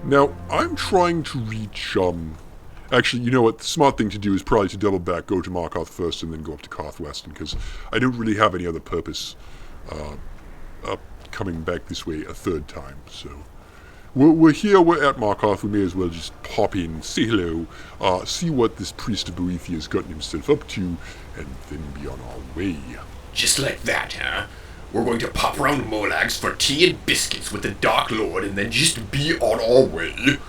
Now, I'm trying to reach, Actually, you know what? The smart thing to do is probably to double back, go to Markarth first, and then go up to Karth Weston, because I don't really have any other purpose coming back this way a third time, so... We're here, we're at Markarth, we may as well just pop in, say hello, see what this priest of Boethia has gotten himself up to, and then be on our way. Just like that, huh? We're going to pop around Molags for tea and biscuits with the Dark Lord and then just be on our way?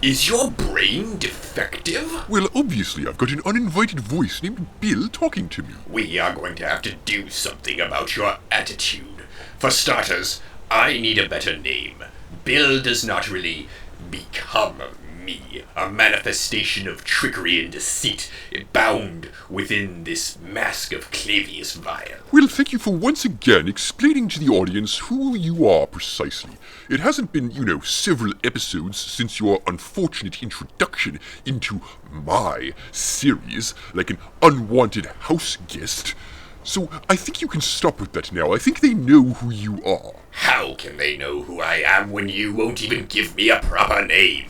Is your brain defective? Well, obviously, I've got an uninvited voice named Bill talking to me. We are going to have to do something about your attitude. For starters, I need a better name. Bill does not really become me, a manifestation of trickery and deceit, bound within this mask of Clavius Vile. Well, thank you for once again explaining to the audience who you are precisely. It hasn't been, several episodes since your unfortunate introduction into my series, like an unwanted house guest. So I think you can stop with that now. I think they know who you are. How can they know who I am when you won't even give me a proper name?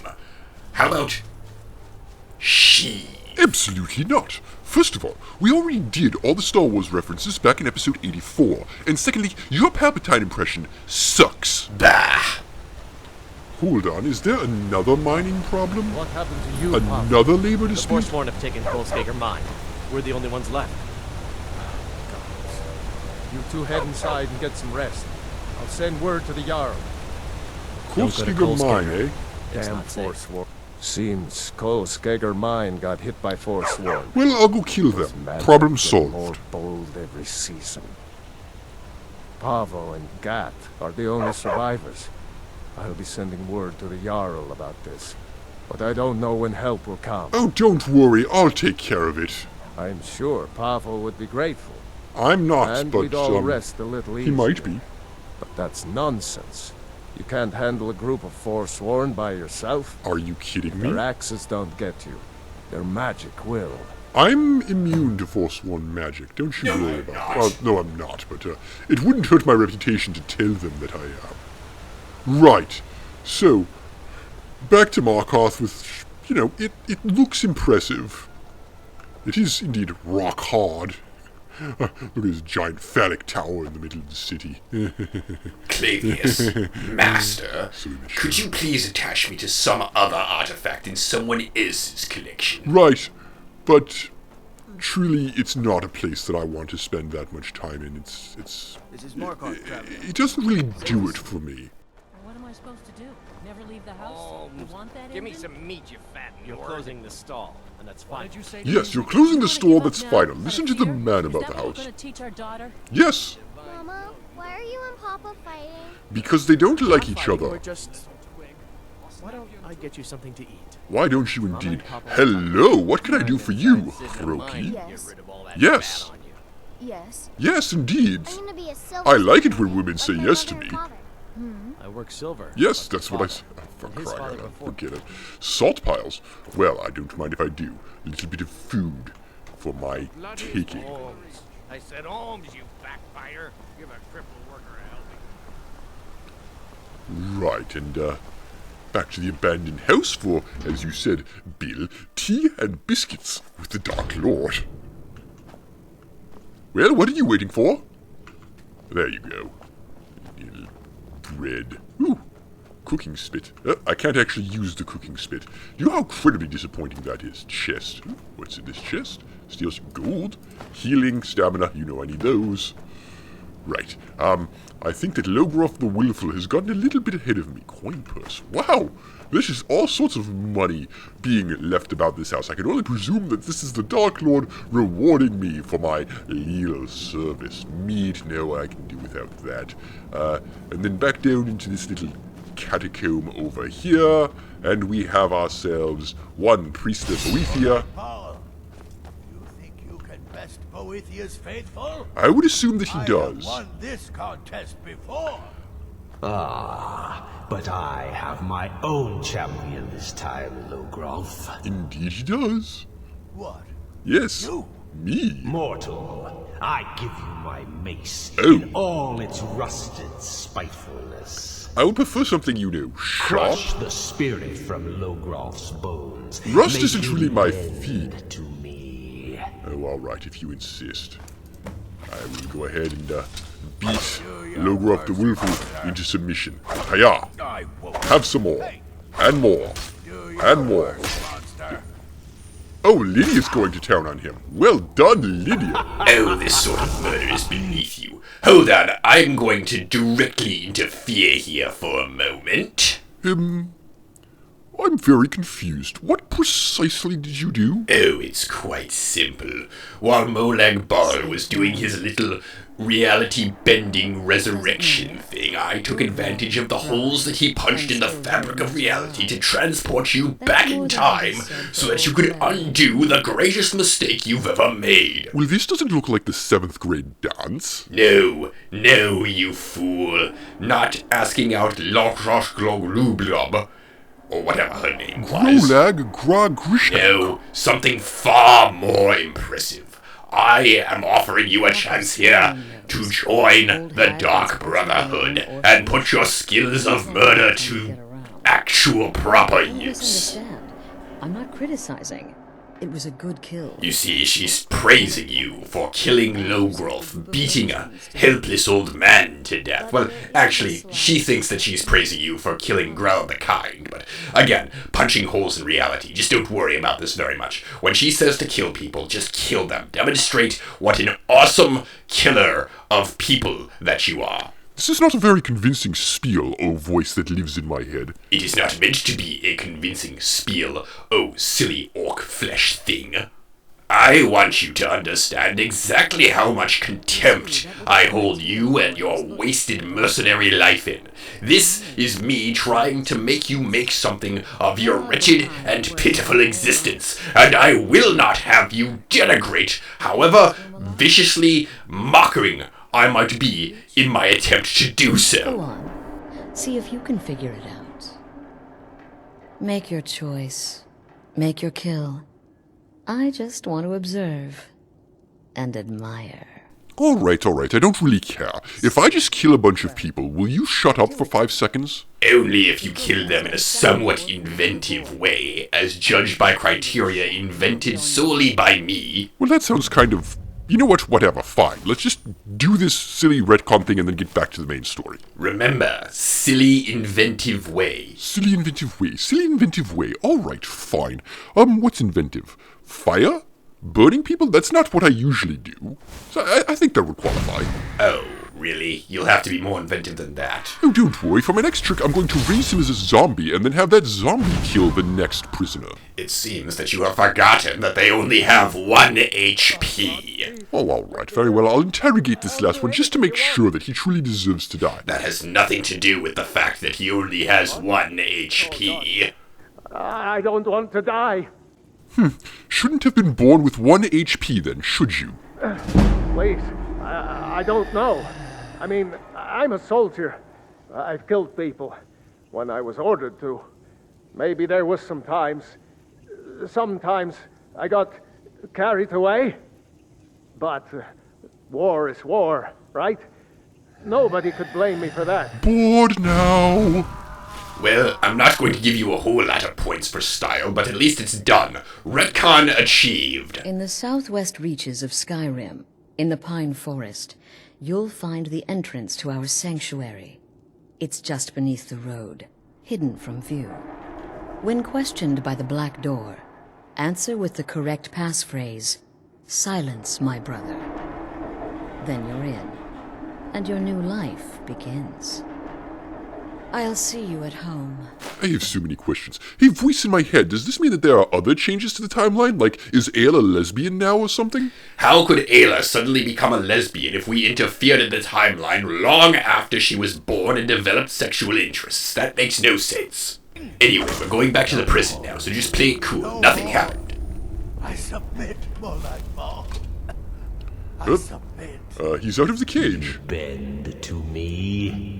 How about... she? Absolutely not. First of all, we already did all the Star Wars references back in episode 84. And secondly, your Palpatine impression sucks. Bah! Hold on, is there another mining problem? What happened to you, Another labor dispute? The Forsworn have taken Kolskager Mine. We're the only ones left. You two head inside and get some rest. I'll send word to the Jarl. Kolskager Mine, eh? Damn Forsworn. Seems Kolskager Mine got hit by Forsworn. Well, I'll go kill them. Problem solved. More bold every season. Pavo and Gat are the only survivors. I'll be sending word to the Jarl about this. But I don't know when help will come. Oh, don't worry. I'll take care of it. I'm sure Pavo would be grateful. I'm not, and but we'd all rest a little easier. he might be. But that's nonsense. You can't handle a group of Forsworn by yourself. Are you kidding me? Their axes don't get you. Their magic will. I'm immune to Forsworn magic. Don't you worry about it. Well, no, I'm not, but it wouldn't hurt my reputation to tell them that I am. Right. So, back to Markarth with, it looks impressive. It is indeed rock hard. Look at this giant phallic tower in the middle of the city. Clavius, Master, could you please attach me to some other artifact in someone else's collection? Right, but truly it's not a place that I want to spend that much time in. This is Markarth. It doesn't really do it for me. What am I supposed to do? Never leave the house? You want that Give me some meat, you fat You're closing the stall, and that's fine. Did you say Yes, you're closing the store, that's final. Listen to the man about the house. Gonna teach our daughter? Yes, Mama, why are you and Papa fighting? because they don't like each We're other. just... Why don't I get you something to eat? Why don't you indeed? Hello, what can I do for you, Hiroki? Yes. Yes. Yes. Yes, indeed. I'm gonna be a silver. I like it when women say yes to me. I work silver. Yes, that's what I said. Oh, for crying out loud, forget it. Salt piles? Well, I don't mind if I do. A little bit of food for my taking. I said Holmes, you backfire. Give a crippled worker a helping. Right, and back to the abandoned house for, as you said, Bill, tea and biscuits with the Dark Lord. Well, what are you waiting for? There you go. Little bread. Ooh, cooking spit. I can't actually use the cooking spit. Do you know how incredibly disappointing that is? Chest. Ooh, what's in this chest? Steal some gold. Healing, stamina, I need those. Right, I think that Logroth the Willful has gotten a little bit ahead of me. Coin purse. Wow! There's just all sorts of money being left about this house. I can only presume that this is the Dark Lord rewarding me for my leal service. Me to know what I can do without that. And then back down into this little catacomb over here, and we have ourselves one priest of Boethia. You think you can best Boethia's faithful? I would assume that he I does. have won this contest before. But I have my own champion this time, Logroth. Indeed he does. What? Yes. You? Me? Mortal, I give you my mace Oh. in all its rusted spitefulness. I would prefer something, you know, sharp. Crush the spirit from Logrolf's bones. Rust Make isn't him really my bend feat. to me. Oh, alright, if you insist. I will go ahead and, beat Logroth the Willful into submission. Hiya! I won't. Have some more. And more. And more. Monster. Oh, Lydia's going to town on him. Well done, Lydia. Oh, this sort of murder is beneath you. Hold on, I'm going to directly interfere here for a moment. I'm very confused. What precisely did you do? Oh, it's quite simple. While Molag Bal was doing his little reality-bending resurrection thing, I took advantage of the holes that he punched in the fabric of reality to transport you back in time so that you could undo the greatest mistake you've ever made. Well, this doesn't look like the 7th grade dance. No, you fool. Not asking out Lochrosh Gloglublob, or whatever her name was. Grolag Grogrishna. No, something far more impressive. I am offering you a chance here to join the Dark Brotherhood and put your skills of murder to actual proper I don't use. misunderstand. I'm not criticizing. It was a good kill. You see, she's praising you for killing Logrolf, beating a helpless old man to death. Well, actually, she thinks that she's praising you for killing Grell the Kind, but again, punching holes in reality. Just don't worry about this very much. When she says to kill people, just kill them. Demonstrate what an awesome killer of people that you are. This is not a very convincing spiel, oh voice that lives in my head. It is not meant to be a convincing spiel, oh silly orc flesh thing. I want you to understand exactly how much contempt I hold you and your wasted mercenary life in. This is me trying to make you make something of your wretched and pitiful existence, and I will not have you denigrate, however viciously mocking I might be in my attempt to do Go so. on. See if you can figure it out. Make your choice. Make your kill. I just want to observe and admire. Alright, I don't really care. If I just kill a bunch of people, will you shut up for 5 seconds? Only if you kill them in a somewhat inventive way, as judged by criteria invented solely by me. Well, that sounds kind of... You know what, whatever, fine. Let's just do this silly retcon thing and then get back to the main story. Remember, silly inventive way. Silly inventive way. Alright, fine. What's inventive? Fire? Burning people? That's not what I usually do. So I think that would qualify. Oh, really? You'll have to be more inventive than that. Oh, don't worry. For my next trick, I'm going to raise him as a zombie and then have that zombie kill the next prisoner. It seems that you have forgotten that they only have 1 HP. Oh, alright, very well. I'll interrogate this last one just to make sure that he truly deserves to die. That has nothing to do with the fact that he only has 1 HP. I don't want to die. Shouldn't have been born with 1 HP then, should you? Please, I don't know. I mean, I'm a soldier. I've killed people when I was ordered to. Maybe there was sometimes I got carried away. But war is war, right? Nobody could blame me for that. Bored now. Well, I'm not going to give you a whole lot of points for style, but at least it's done. Retcon achieved. In the southwest reaches of Skyrim, in the Pine Forest, you'll find the entrance to our sanctuary. It's just beneath the road, hidden from view. When questioned by the Black Door, answer with the correct passphrase, "Silence, my brother." Then you're in, and your new life begins. I'll see you at home. I have so many questions. Hey, voice in my head, does this mean that there are other changes to the timeline? Like, is Ayla a lesbian now or something? How could Ayla suddenly become a lesbian if we interfered in the timeline long after she was born and developed sexual interests? That makes no sense. Anyway, we're going back to the prison now, so just play it cool. Nothing happened. I submit, Molag Bal. I Oop. submit. He's out of the cage. Bend to me.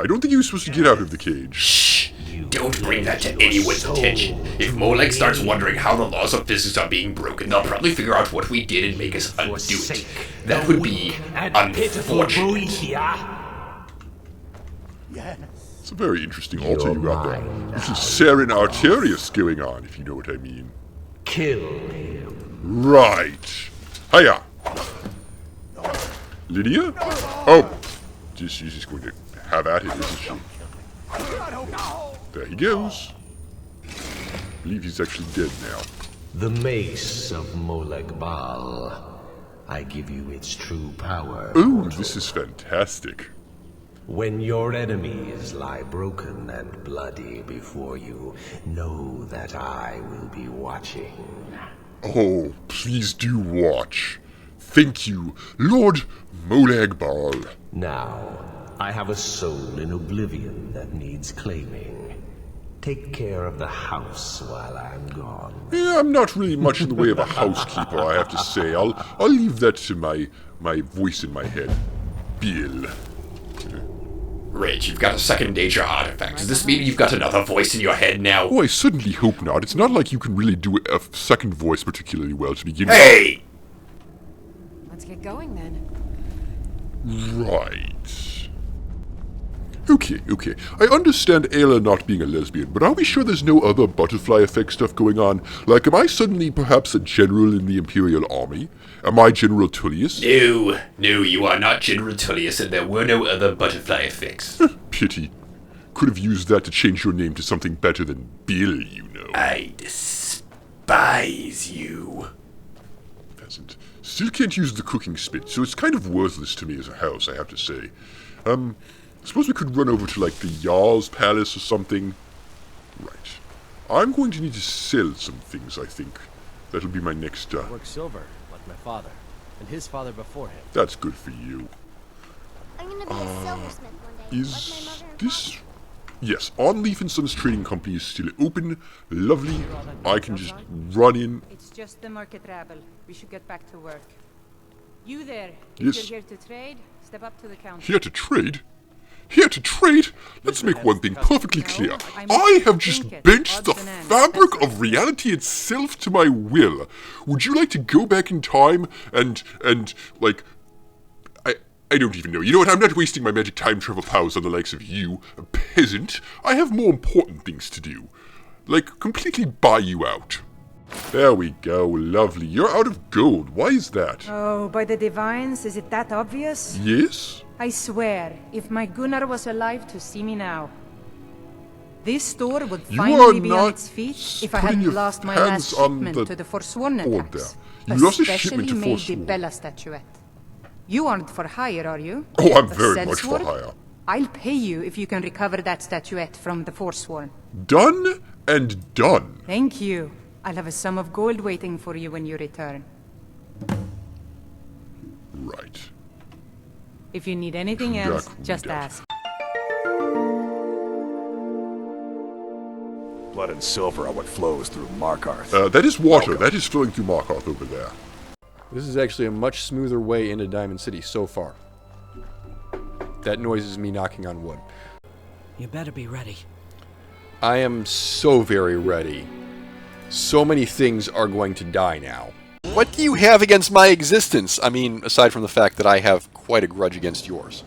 I don't think he was supposed to get out of the cage. Shh. You Don't bring that to anyone's attention. If Molag starts wondering how the laws of physics are being broken, they'll probably figure out what we did and make us undo it. That would be unfortunate. It's a very interesting altar you got there. There's some Sarin Arterius going on, if you know what I mean. Kill him. Right. Hiya. Lydia? Oh. She's just going to have at it, isn't she? There he goes. I believe he's actually dead now. The mace of Molag Bal. I give you its true power. Ooh, this is fantastic. When your enemies lie broken and bloody before you, know that I will be watching. Oh, please do watch. Thank you, Lord Molag Bal. Now, I have a soul in oblivion that needs claiming. Take care of the house while I'm gone. Yeah, I'm not really much in the way of a housekeeper, I have to say. I'll leave that to my voice in my head. Bill. Reg, you've got a second nature artifact. Does this mean you've got another voice in your head now? Oh, I certainly hope not. It's not like you can really do a second voice particularly well to begin with. Hey! Let's get going then. Right. Okay. I understand Ayla not being a lesbian, but are we sure there's no other butterfly effect stuff going on? Like, am I suddenly perhaps a general in the Imperial Army? Am I General Tullius? No, you are not General Tullius, and there were no other butterfly effects. Pity. Could have used that to change your name to something better than Bill, you know. I despise you. Peasant. Still can't use the cooking spit, so it's kind of worthless to me as a house, I have to say. Suppose we could run over to, like, the Jarl's Palace or something. Right. I'm going to need to sell some things, I think. That'll be my next, Work silver, like my father, and his father before him. That's good for you. I'm gonna be a silversmith one day, like my Is mother and this... Yes, On Leaf and Sons Trading Company is still open. Lovely. I can just run in. It's just the market rabble. We should get back to work. You there, Yes. if you're here to trade, step up to the counter. Here to trade? Here to trade? Let's make one thing perfectly clear. I have just bent the fabric of reality itself to my will. Would you like to go back in time and like... I don't even know. You know what? I'm not wasting my magic time travel powers on the likes of you, a peasant. I have more important things to do. Like, completely buy you out. There we go. Lovely. You're out of gold. Why is that? Oh, by the divines, is it that obvious? Yes? I swear, if my Gunnar was alive to see me now, this store would You finally are be on not its feet if I putting hadn't your lost my hands last on shipment the to the Forsworn board attacks. there. You lost a shipment to Especially made the Forsworn. Bella statuette. You aren't for hire, are you? Oh, I'm A very much for sellsword? hire. I'll pay you if you can recover that statuette from the Forsworn. Done and done. Thank you. I'll have a sum of gold waiting for you when you return. Right. If you need anything Jack else, just Weedot. ask. Blood and silver are what flows through Markarth. That is water. That is flowing through Markarth over there. This is actually a much smoother way into Diamond City so far. That noise is me knocking on wood. You better be ready. I am so very ready. So many things are going to die now. What do you have against my existence? I mean, aside from the fact that I have quite a grudge against yours.